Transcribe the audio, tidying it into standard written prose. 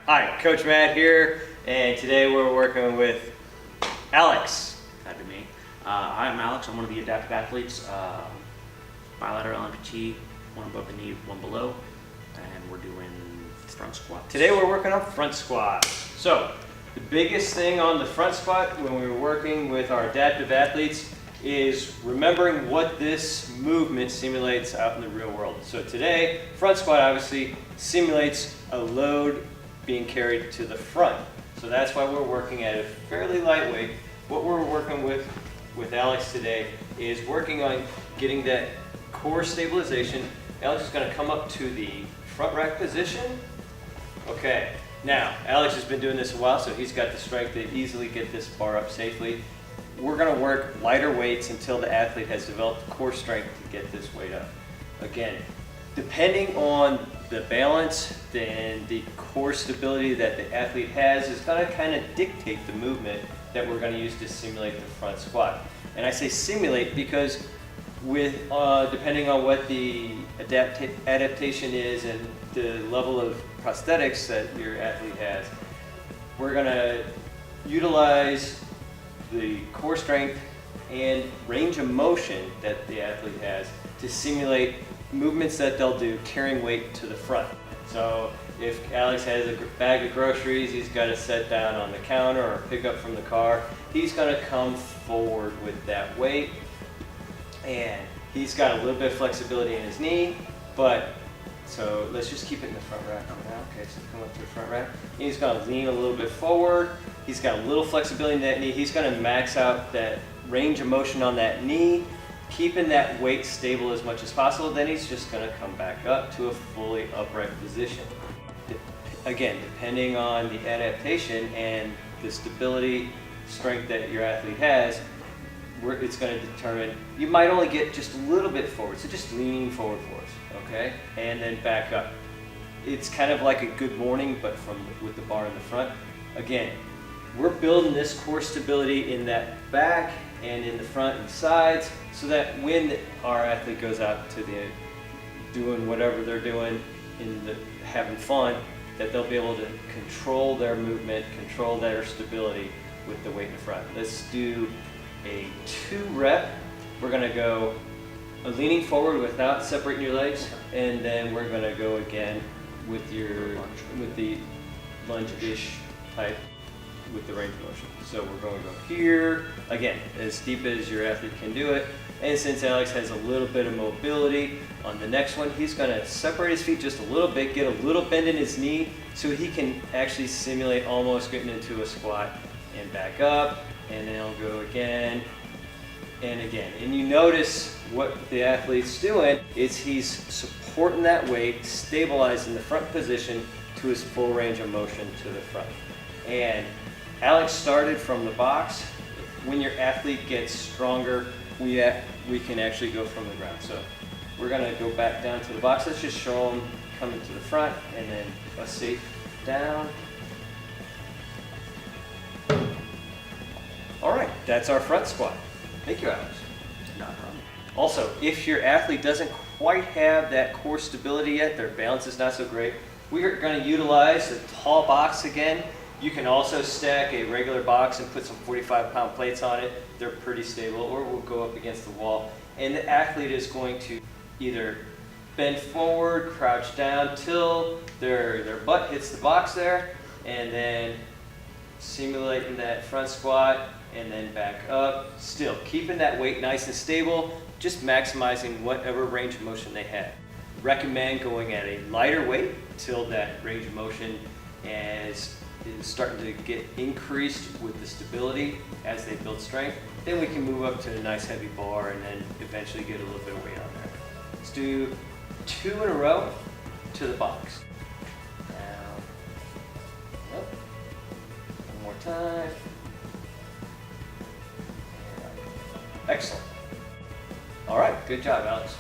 Hi, Coach Matt here, and today we're working with Alex. That'd be me. I'm Alex. I'm one of the adaptive athletes. Bilateral LMPT, one above the knee, one below, and we're doing front squats. Today we're working on front squat. So, the biggest thing on the front squat when we were working with our adaptive athletes is remembering what this movement simulates out in the real world. So today, front squat obviously simulates a load being carried to the front. So that's why we're working at a fairly lightweight. What we're working with Alex today is working on getting that core stabilization. Alex is going to come up to the front rack position. Okay, now Alex has been doing this a while, so he's got the strength to easily get this bar up safely. We're going to work lighter weights until the athlete has developed core strength to get this weight up. Again, depending on the balance and the core stability that the athlete has is going to kind of dictate the movement that we're going to use to simulate the front squat. And I say simulate because with depending on what the adaptation is and the level of prosthetics that your athlete has, we're going to utilize the core strength and range of motion that the athlete has to simulate movements that they'll do carrying weight to the front. So if Alex has a bag of groceries he's got to set down on the counter or pick up from the car, he's going to come forward with that weight, and he's got a little bit of flexibility in his knee, but so let's just keep it in the front rack for now. Okay, so come up to the front rack. He's going to lean a little bit forward. He's got a little flexibility in that knee. He's going to max out that range of motion on that knee, keeping that weight stable as much as possible. Then he's just going to come back up to a fully upright position. Again, depending on the adaptation and the stability, strength that your athlete has, it's going to determine, you might only get just a little bit forward, so just leaning forward for us, okay? And then back up. It's kind of like a good morning, but with the bar in the front. Again, we're building this core stability in that back and in the front and sides, so that when our athlete goes out to doing whatever they're doing, having fun, that they'll be able to control their movement, control their stability with the weight in the front. Let's do a 2 rep. We're going to go leaning forward without separating your legs, and then we're going to go again with the lunge-ish type with the range of motion. So we're going to go here, again, as deep as your athlete can do it. And since Alex has a little bit of mobility, on the next one, he's going to separate his feet just a little bit, get a little bend in his knee, so he can actually simulate almost getting into a squat and back up. And then he'll go again and again. And you notice what the athlete's doing is he's supporting that weight, stabilizing the front position to his full range of motion to the front. And Alex started from the box. When your athlete gets stronger, we can actually go from the ground. So we're going to go back down to the box. Let's just show them coming to the front and then a safe down. All right, that's our front squat. Thank you, Alex. Not a problem. Also, if your athlete doesn't quite have that core stability yet, their balance is not so great, we are going to utilize a tall box again. You can also stack a regular box and put some 45-pound plates on it. They're pretty stable, or we'll go up against the wall. And the athlete is going to either bend forward, crouch down till their butt hits the box there, and then simulating that front squat, and then back up, still keeping that weight nice and stable, just maximizing whatever range of motion they have. Recommend going at a lighter weight till that range of motion is starting to get increased with the stability as they build strength. Then we can move up to a nice heavy bar and then eventually get a little bit of weight on there. Let's do 2 in a row to the box. Down, up, one more time. Excellent. All right, good job, Alex.